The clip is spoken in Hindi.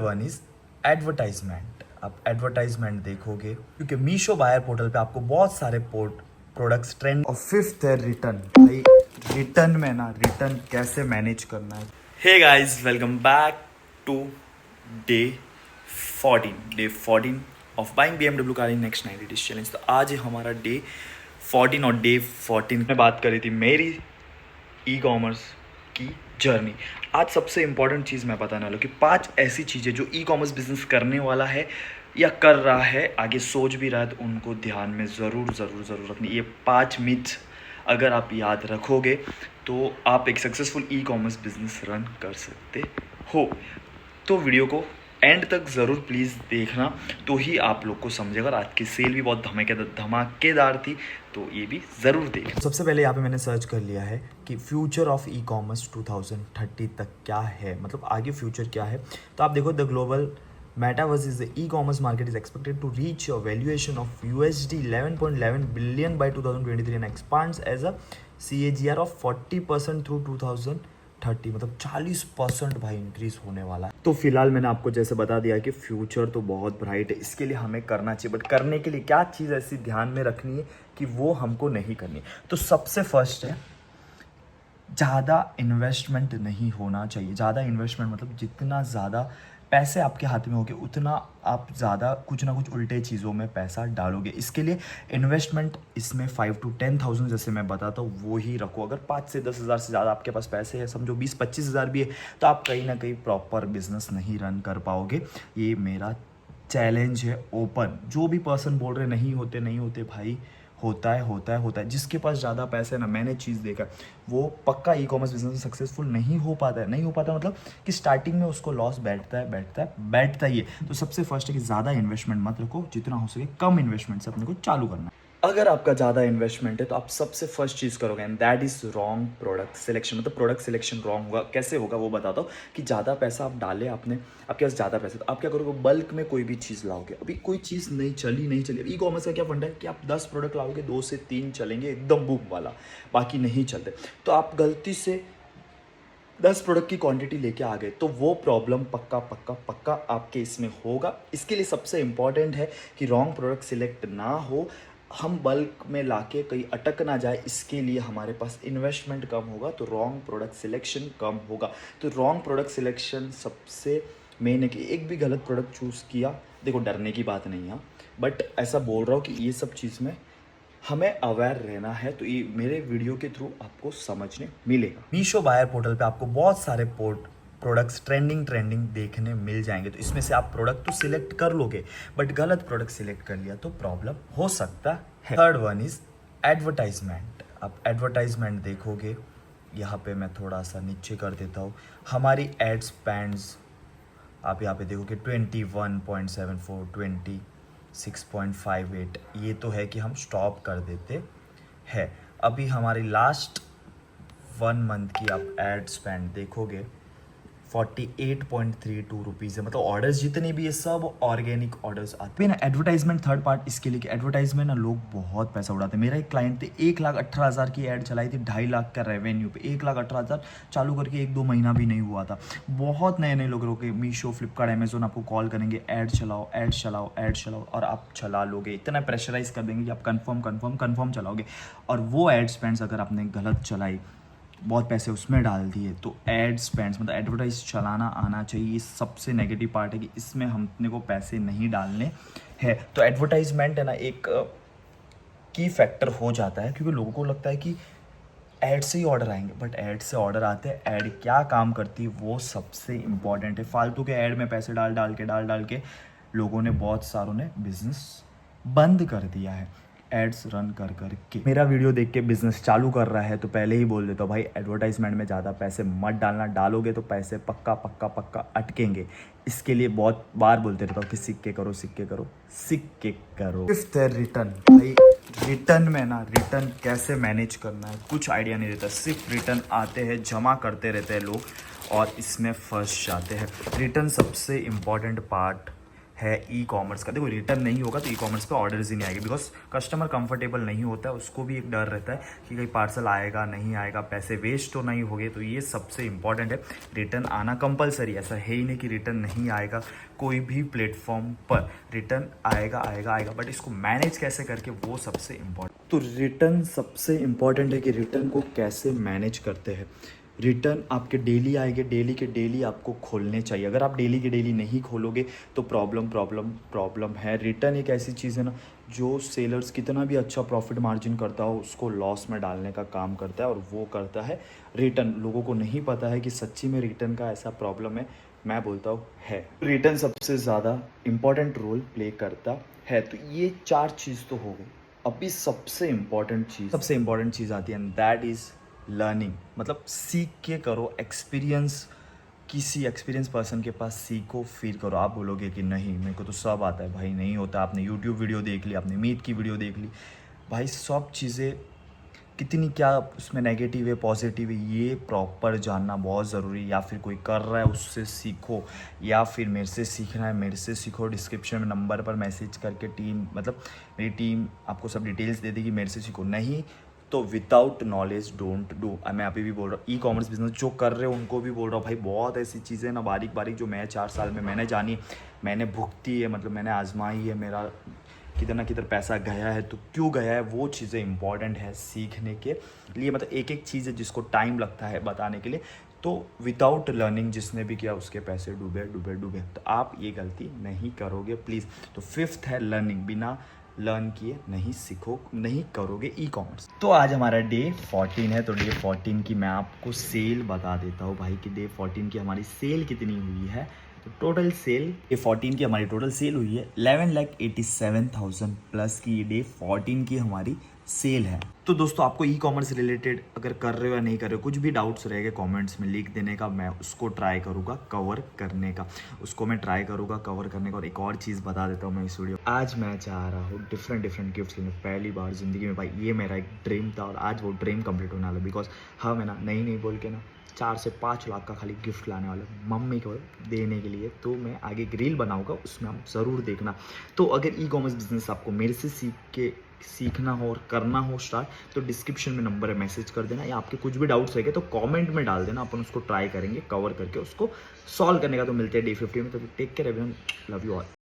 One is advertisement. आप एडवर्टाइजमेंट देखोगे क्योंकि मीशो बायर पोर्टल पे आपको बहुत सारे प्रोडक्ट्स ट्रेंड। और फिफ्थ है रिटर्न। भाई रिटर्न में ना, रिटर्न कैसे मैनेज करना है। Hey guys, welcome back to day 14 of buying BMW car in next 90 days challenge. तो आज हमारा डे 14 और डे 14 में बात करी थी मेरी ई कॉमर्स की जर्नी। आज सबसे इंपॉर्टेंट चीज़ मैं बताने वाला हूँ कि 5 ऐसी चीज़ें जो ई कॉमर्स बिजनेस करने वाला है या कर रहा है, आगे सोच भी रहा है, तो उनको ध्यान में ज़रूर रखनी। ये 5 मिथ अगर आप याद रखोगे तो आप एक successful e commerce business run कर सकते हो। तो वीडियो को एंड तक ज़रूर प्लीज़ देखना, तो ही आप लोग को समझेगा। और आज की सेल भी बहुत धमाकेदार थी, तो ये भी ज़रूर देखना। सबसे पहले यहाँ पे मैंने सर्च कर लिया है कि फ्यूचर ऑफ ई कॉमर्स 2030 तक क्या है, मतलब आगे फ्यूचर क्या है। तो आप देखो, the global Metaverse is the e-commerce market is expected to reach a valuation of USD 11.11 billion by 2023 and expands as a CAGR of 40% through 2030। मतलब 40% भाई इंक्रीज होने वाला है। तो फिलहाल मैंने आपको जैसे बता दिया कि फ्यूचर तो बहुत ब्राइट है, इसके लिए हमें करना चाहिए। बट करने के लिए क्या चीज़ ऐसी ध्यान में रखनी है कि वो हमको नहीं करनी। तो सबसे फर्स्ट है, ज़्यादा इन्वेस्टमेंट नहीं होना चाहिए। ज़्यादा इन्वेस्टमेंट मतलब जितना ज़्यादा पैसे आपके हाथ में होंगे उतना आप ज़्यादा कुछ ना कुछ उल्टे चीज़ों में पैसा डालोगे। इसके लिए इन्वेस्टमेंट इसमें 5 to 10,000 जैसे मैं बताता हूँ वो ही रखो। अगर 5 से 10 हज़ार से ज़्यादा आपके पास पैसे हैं, समझो 20-25 हज़ार भी है, तो आप कहीं ना कहीं प्रॉपर बिजनेस नहीं रन कर पाओगे। ये मेरा चैलेंज है ओपन। जो भी पर्सन बोल रहे नहीं होते भाई, होता है। जिसके पास ज़्यादा पैसे है ना, मैंने चीज़ देखा, वो पक्का ई कॉमर्स बिजनेस में सक्सेसफुल नहीं हो पाता मतलब कि स्टार्टिंग में उसको लॉस बैठता ही है। तो सबसे फर्स्ट है कि ज़्यादा इन्वेस्टमेंट मत रखो, जितना हो सके कम इन्वेस्टमेंट से अपने को चालू करना है। अगर आपका ज़्यादा इन्वेस्टमेंट है तो आप सबसे फर्स्ट चीज़ करोगे, and that is wrong product selection. मतलब प्रोडक्ट सिलेक्शन रॉन्ग होगा। कैसे होगा वो बताता हूँ। कि ज़्यादा पैसा आप डाले, आपके पास ज़्यादा पैसा, तो आप क्या करोगे, बल्क में कोई भी चीज़ लाओगे। अभी कोई चीज़ नहीं चली। ई कॉमर्स का क्या फंडा है कि आप 10 प्रोडक्ट लाओगे, 2 से 3 चलेंगे एकदम बूम वाला, बाकी नहीं चलते। तो आप गलती से 10 प्रोडक्ट की क्वांटिटी लेके आ गए, तो वो प्रॉब्लम पक्का आपके इसमें होगा। इसके लिए सबसे इंपॉर्टेंट है कि रॉन्ग प्रोडक्ट सिलेक्ट ना हो, हम बल्क में लाके कहीं अटक ना जाए। इसके लिए हमारे पास इन्वेस्टमेंट कम होगा, तो रॉन्ग प्रोडक्ट सिलेक्शन कम होगा। तो रॉन्ग प्रोडक्ट सिलेक्शन सबसे मेन है कि एक भी गलत प्रोडक्ट चूज़ किया, देखो डरने की बात नहीं है, बट ऐसा बोल रहा हूँ कि ये सब चीज़ में हमें अवेयर रहना है। तो ये मेरे वीडियो के थ्रू आपको समझने मिलेगा। मीशो बायर पोर्टल पे आपको बहुत सारे प्रोडक्ट्स ट्रेंडिंग देखने मिल जाएंगे। तो इसमें से आप प्रोडक्ट तो सिलेक्ट कर लोगे, बट गलत प्रोडक्ट सिलेक्ट कर लिया तो प्रॉब्लम हो सकता है। Third one is advertisement. आप एडवर्टाइजमेंट देखोगे, यहाँ पे मैं थोड़ा सा नीचे कर देता हूँ। हमारी एड स्पेंड्स आप यहाँ पे देखोगे 21.74, 26.58। ये तो है कि हम स्टॉप कर देते हैं। अभी हमारी लास्ट 1 मंथ की आप एड स्पेंड देखोगे 48.32 रुपीज़ है। मतलब ऑर्डर्स जितने भी ये सब ऑर्गेनिक ऑर्डर्स आते हैं ना। एडवर्टाइजमेंट थर्ड पार्ट इसके लिए कि एडवर्टाइजमेंट ना लोग बहुत पैसा उड़ाते हैं। मेरा एक क्लाइंट थे, 1,18,000 की ऐड चलाई थी, 2.5 लाख का रेवेन्यू पे। 1,18,000 चालू करके 1-2 महीना भी नहीं हुआ था। बहुत नए लोग रोके, मीशो, फ्लिपकार्ट, अमेजोन आपको कॉल करेंगे, ऐड चलाओ, और आप चला लोगे। इतना प्रेशराइज कर देंगे कि आप कन्फर्म चलाओगे। और वो एड स्पेंड्स अगर आपने गलत चलाई, बहुत पैसे उसमें डाल दिए, तो एड स्पेंड्स मतलब एडवर्टाइज चलाना आना चाहिए। ये सबसे नेगेटिव पार्ट है कि इसमें हमने को पैसे नहीं डालने हैं। तो एडवर्टाइजमेंट है ना एक की फैक्टर हो जाता है, क्योंकि लोगों को लगता है कि ऐड से ही ऑर्डर आएंगे, बट ऐड से ऑर्डर आते हैं। ऐड क्या काम करती है वो सबसे इम्पॉर्टेंट है। फालतू के ऐड में पैसे डाल के लोगों ने, बहुत सारों ने बिजनेस बंद कर दिया है एड्स रन कर के। मेरा वीडियो देख के बिजनेस चालू कर रहा है तो पहले ही बोल देता हूँ भाई, एडवर्टाइजमेंट में ज़्यादा पैसे मत डालना। डालोगे तो पैसे पक्का अटकेंगे। इसके लिए बहुत बार बोलते रहता हूँ कि सिक्के करो। फिफ्थ है रिटर्न। भाई रिटर्न में ना, रिटर्न कैसे मैनेज करना है कुछ आइडिया नहीं रहता। सिर्फ रिटर्न आते हैं, जमा करते रहते हैं लोग, और इसमें फंस जाते हैं। रिटर्न सबसे इम्पॉर्टेंट पार्ट है ई कॉमर्स का। देखो रिटर्न नहीं होगा तो ई कॉमर्स पे ऑर्डर्स ही नहीं आएगी, बिकॉज कस्टमर कंफर्टेबल नहीं होता है, उसको भी एक डर रहता है कि कहीं पार्सल आएगा नहीं आएगा, पैसे वेस्ट तो नहीं हो गए। तो ये सबसे इंपॉर्टेंट है, रिटर्न आना कंपलसरी। ऐसा है ही नहीं कि रिटर्न नहीं आएगा, कोई भी प्लेटफॉर्म पर रिटर्न आएगा आएगा आएगा, बट इसको मैनेज कैसे करके वो सबसे इम्पॉर्टेंट। तो रिटर्न सबसे इम्पॉर्टेंट है कि रिटर्न को कैसे मैनेज करते हैं। रिटर्न आपके डेली आएंगे, डेली के डेली आपको खोलने चाहिए। अगर आप डेली के डेली नहीं खोलोगे तो प्रॉब्लम है। रिटर्न एक ऐसी चीज़ है ना, जो सेलर्स कितना भी अच्छा प्रॉफिट मार्जिन करता हो उसको लॉस में डालने का काम करता है, और वो करता है रिटर्न। लोगों को नहीं पता है कि सच्ची में रिटर्न का ऐसा प्रॉब्लम है। मैं बोलता हूँ है, रिटर्न सबसे ज़्यादा इम्पॉर्टेंट रोल प्ले करता है। तो ये 4 चीज़ तो हो गई। अभी सबसे इम्पॉर्टेंट चीज़ आती है, एंड दैट इज़ लर्निंग। मतलब सीख के करो, किसी एक्सपीरियंस पर्सन के पास सीखो फिर करो। आप बोलोगे कि नहीं मेरे को तो सब आता है, भाई नहीं होता। आपने यूट्यूब वीडियो देख ली, आपने मीत की वीडियो देख ली, भाई सब चीज़ें कितनी क्या उसमें नेगेटिव है पॉजिटिव है, ये प्रॉपर जानना बहुत ज़रूरी है। या फिर कोई कर रहा है उससे सीखो, या फिर मेरे से सीखना है मेरे से सीखो। डिस्क्रिप्शन में नंबर पर मैसेज करके मेरी टीम आपको सब डिटेल्स दे देगी, मेरे से सीखो। नहीं तो विदाउट नॉलेज डोंट डू। मैं अभी भी बोल रहा हूँ, ई कॉमर्स बिजनेस जो कर रहे हो उनको भी बोल रहा हूँ, भाई बहुत ऐसी चीज़ें ना बारीक बारीक जो मैं 4 साल में मैंने जानी, मैंने भुगती है, मतलब मैंने आजमाई है। मेरा किधर पैसा गया है तो क्यों गया है, वो चीज़ें इंपॉर्टेंट है सीखने के लिए। मतलब एक एक चीज़ है जिसको टाइम लगता है बताने के लिए। तो विदाउट लर्निंग जिसने भी किया उसके पैसे डूबे। तो आप ये गलती नहीं करोगे प्लीज़। तो 5th है लर्निंग। बिना लर्न किए नहीं करोगे ई कॉमर्स। तो आज हमारा डे 14 है, तो डे 14 की मैं आपको सेल बता देता हूँ भाई कि डे 14 की हमारी सेल कितनी हुई है। तो टोटल सेल डे 14 की हमारी टोटल सेल हुई है 11,87,000 प्लस की। ये डे 14 की हमारी सेल है। तो दोस्तों आपको ई कॉमर्स रिलेटेड अगर कर रहे हो या नहीं कर रहे हो, कुछ भी डाउट्स रहेगा कमेंट्स में लिख देने का, मैं उसको ट्राई करूँगा कवर करने का। और एक और चीज़ बता देता हूँ मैं इस वीडियो, आज मैं चाह रहा हूँ डिफरेंट गिफ्ट्स लेने। पहली बार ज़िंदगी में भाई, ये मेरा एक ड्रीम था और आज वो ड्रीम कंप्लीट होने वाला। बिकॉज हाँ मैं ना नहीं बोल के ना 4 से 5 लाख का खाली गिफ्ट लाने वाला मम्मी को देने के लिए। तो मैं आगे एक रील बनाऊंगा, उसमें आप ज़रूर देखना। तो अगर ई कॉमर्स बिजनेस आपको मेरे से सीखना हो और करना हो स्टार्ट, तो डिस्क्रिप्शन में नंबर है, मैसेज कर देना, या आपके कुछ भी डाउट्स रहेंगे तो कमेंट में डाल देना, अपन उसको ट्राई करेंगे कवर करके उसको सॉल्व करने का। तो मिलते हैं डे 50 में। तो take care everyone, love you all.